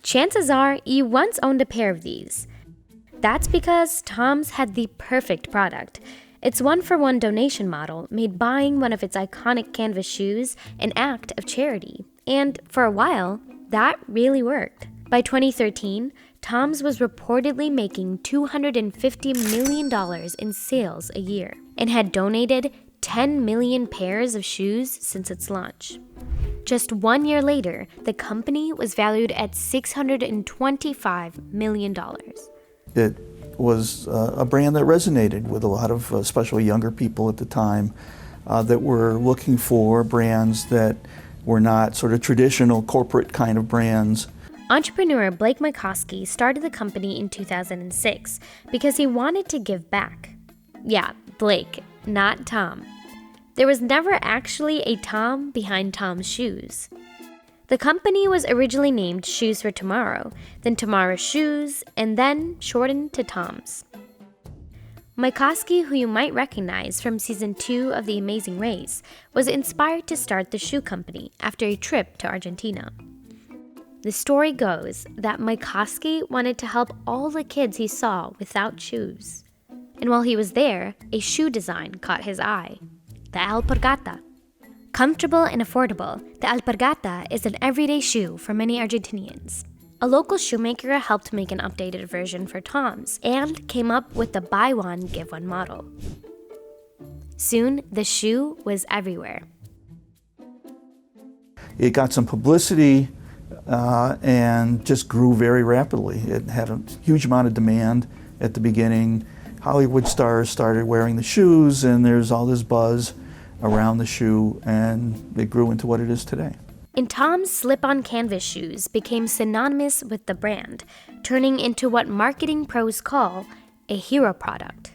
Chances are you once owned a pair of these. That's because Toms had the perfect product. Its one-for-one donation model made buying one of its iconic canvas shoes an act of charity. And for a while, that really worked. By 2013, Toms was reportedly making $250 million in sales a year and had donated 10 million pairs of shoes since its launch. Just 1 year later, the company was valued at $625 million. It was a brand that resonated with a lot of especially younger people at the time that were looking for brands that were not sort of traditional corporate kind of brands. Entrepreneur Blake Mycoskie started the company in 2006 because he wanted to give back. Yeah, Blake, not Tom. There was never actually a Tom behind Tom's shoes. The company was originally named Shoes for Tomorrow, then Tomorrow Shoes, and then shortened to Toms. Mycoskie, who you might recognize from season 2 of The Amazing Race, was inspired to start the shoe company after a trip to Argentina. The story goes that Mycoskie wanted to help all the kids he saw without shoes. And while he was there, a shoe design caught his eye, the Alpargata. Comfortable and affordable, the Alpargata is an everyday shoe for many Argentinians. A local shoemaker helped make an updated version for Toms and came up with the buy one, give one model. Soon, the shoe was everywhere. It got some publicity and just grew very rapidly. It had a huge amount of demand at the beginning. Hollywood stars started wearing the shoes, and there's all this buzz around the shoe, and it grew into what it is today. And Tom's slip-on canvas shoes became synonymous with the brand, turning into what marketing pros call a hero product.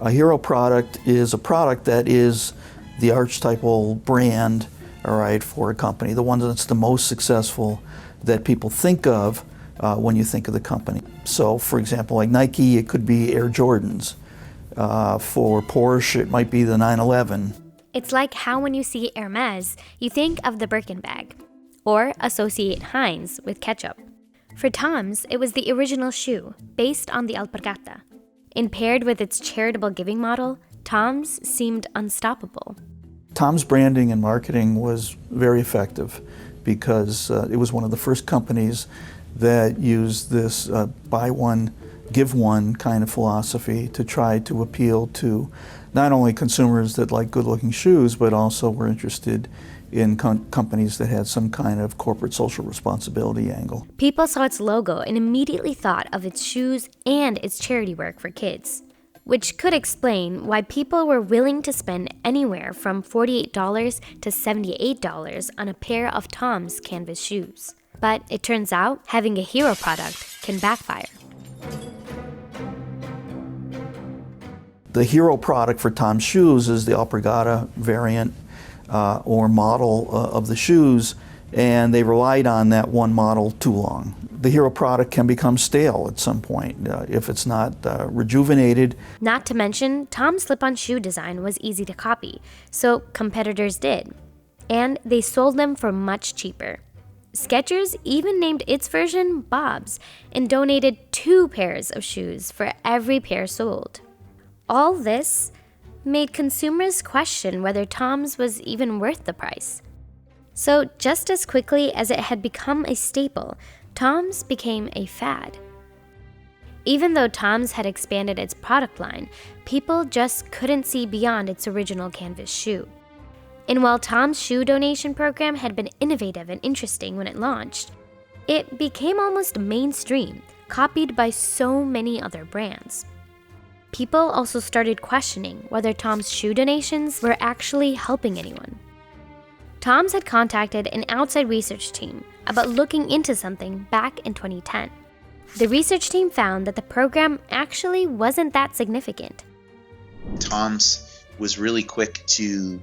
A hero product is a product that is the archetypal brand, all right, for a company, the one that's the most successful that people think of when you think of the company. So, for example, like Nike, it could be Air Jordans. For Porsche, it might be the 911. It's like how when you see Hermes, you think of the Birkin bag, or associate Heinz with ketchup. For Toms, it was the original shoe, based on the Alpargata. And paired with its charitable giving model, Toms seemed unstoppable. Tom's branding and marketing was very effective because it was one of the first companies that used this buy one, give one kind of philosophy to try to appeal to not only consumers that like good-looking shoes, but also were interested in companies that had some kind of corporate social responsibility angle. People saw its logo and immediately thought of its shoes and its charity work for kids, which could explain why people were willing to spend anywhere from $48 to $78 on a pair of Tom's canvas shoes. But it turns out having a hero product can backfire. The hero product for Tom's shoes is the Alpargata variant or model of the shoes, and they relied on that one model too long. The hero product can become stale at some point if it's not rejuvenated. Not to mention, Tom's slip-on shoe design was easy to copy, so competitors did. And they sold them for much cheaper. Skechers even named its version Bob's and donated 2 pairs of shoes for every pair sold. All this made consumers question whether Tom's was even worth the price. So just as quickly as it had become a staple, Tom's became a fad. Even though Tom's had expanded its product line, people just couldn't see beyond its original canvas shoe. And while Tom's shoe donation program had been innovative and interesting when it launched, it became almost mainstream, copied by so many other brands. People also started questioning whether Tom's shoe donations were actually helping anyone. Tom's had contacted an outside research team about looking into something back in 2010. The research team found that the program actually wasn't that significant. Tom's was really quick to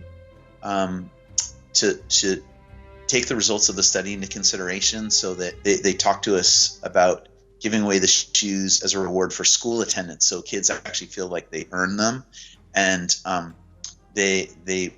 take the results of the study into consideration, so that they talked to us about giving away the shoes as a reward for school attendance, so kids actually feel like they earn them, and they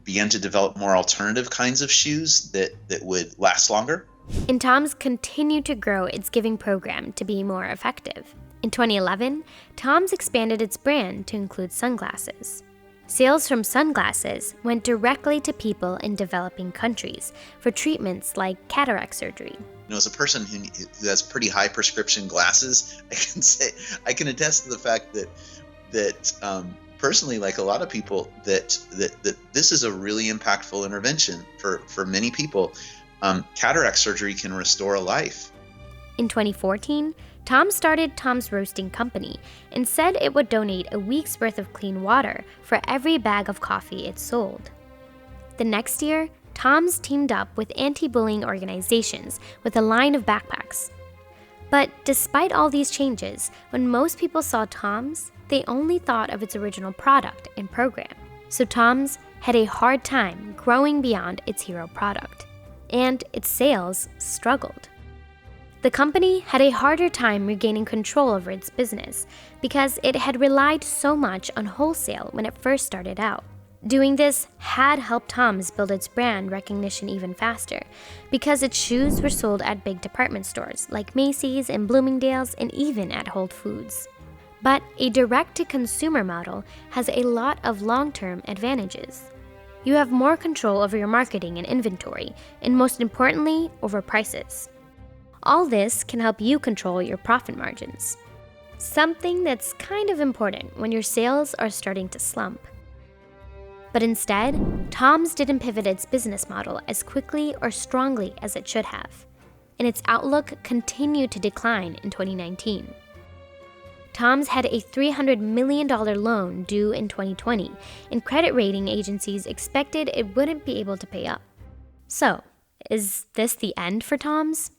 began to develop more alternative kinds of shoes that would last longer. And Toms continued to grow its giving program to be more effective. In 2011, Toms expanded its brand to include sunglasses. Sales from sunglasses went directly to people in developing countries for treatments like cataract surgery. As a person who has pretty high prescription glasses, I can attest to the fact that personally, like a lot of people, that this is a really impactful intervention for many people. Cataract surgery can restore a life. In 2014, Tom started Tom's Roasting Company and said it would donate a week's worth of clean water for every bag of coffee it sold. The next year, Tom's teamed up with anti-bullying organizations with a line of backpacks. But despite all these changes, when most people saw Tom's, they only thought of its original product and program. So Tom's had a hard time growing beyond its hero product, and its sales struggled. The company had a harder time regaining control over its business because it had relied so much on wholesale when it first started out. Doing this had helped Tom's build its brand recognition even faster because its shoes were sold at big department stores like Macy's and Bloomingdale's and even at Whole Foods. But a direct-to-consumer model has a lot of long-term advantages. You have more control over your marketing and inventory, and most importantly, over prices. All this can help you control your profit margins, something that's kind of important when your sales are starting to slump. But instead, Tom's didn't pivot its business model as quickly or strongly as it should have, and its outlook continued to decline in 2019. Tom's had a $300 million loan due in 2020, and credit rating agencies expected it wouldn't be able to pay up. So, is this the end for Tom's?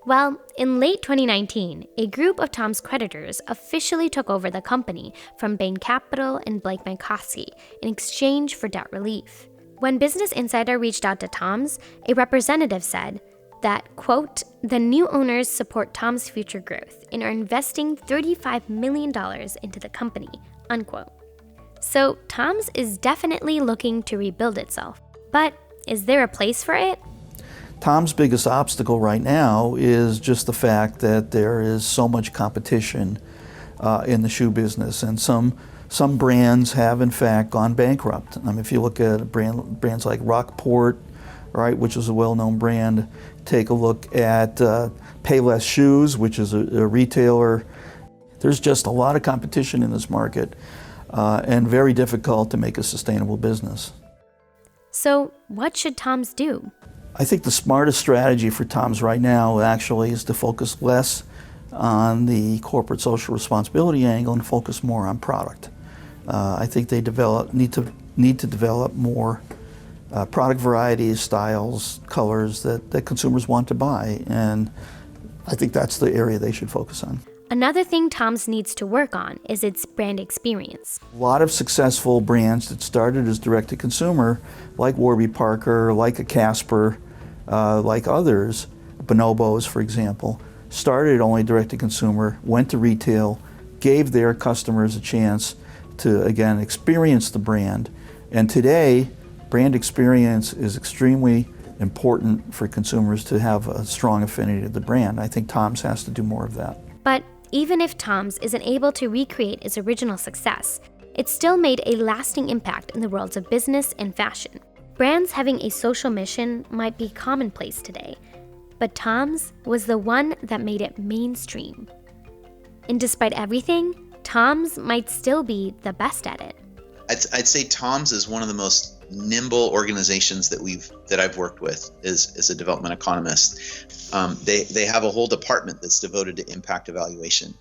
Well, in late 2019, a group of Tom's creditors officially took over the company from Bain Capital and Blake Mankoski in exchange for debt relief. When Business Insider reached out to Tom's, a representative said that, quote, "The new owners support Tom's future growth and are investing $35 million into the company," unquote. So Tom's is definitely looking to rebuild itself. But is there a place for it? Tom's biggest obstacle right now is just the fact that there is so much competition in the shoe business, and some brands have in fact gone bankrupt. I mean, if you look at brands like Rockport, right, which is a well-known brand, take a look at Payless Shoes, which is a retailer. There's just a lot of competition in this market, and very difficult to make a sustainable business. So what should Tom's do? I think the smartest strategy for Tom's right now actually is to focus less on the corporate social responsibility angle and focus more on product. I think they need to develop more product varieties, styles, colors that consumers want to buy, and I think that's the area they should focus on. Another thing Tom's needs to work on is its brand experience. A lot of successful brands that started as direct-to-consumer, like Warby Parker, like a Casper, like others, Bonobos, for example, started only direct-to-consumer, went to retail, gave their customers a chance to, again, experience the brand. And today, brand experience is extremely important for consumers to have a strong affinity to the brand. I think Tom's has to do more of that. But even if Tom's isn't able to recreate its original success, it still made a lasting impact in the worlds of business and fashion. Brands having a social mission might be commonplace today, but Tom's was the one that made it mainstream. And despite everything, Tom's might still be the best at it. I'd say Tom's is one of the most nimble organizations that I've worked with as a development economist. They have a whole department that's devoted to impact evaluation.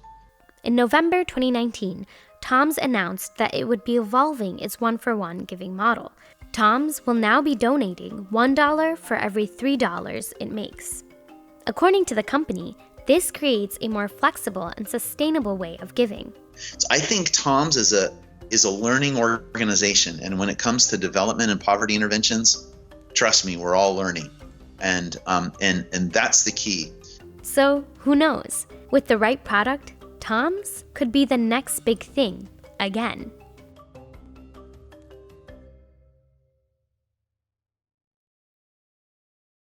In November 2019, Tom's announced that it would be evolving its one-for-one giving model. Tom's will now be donating $1 for every $3 it makes. According to the company, this creates a more flexible and sustainable way of giving. So I think Tom's is a learning organization, and when it comes to development and poverty interventions, trust me, we're all learning, and that's the key. So who knows? With the right product, Tom's could be the next big thing again.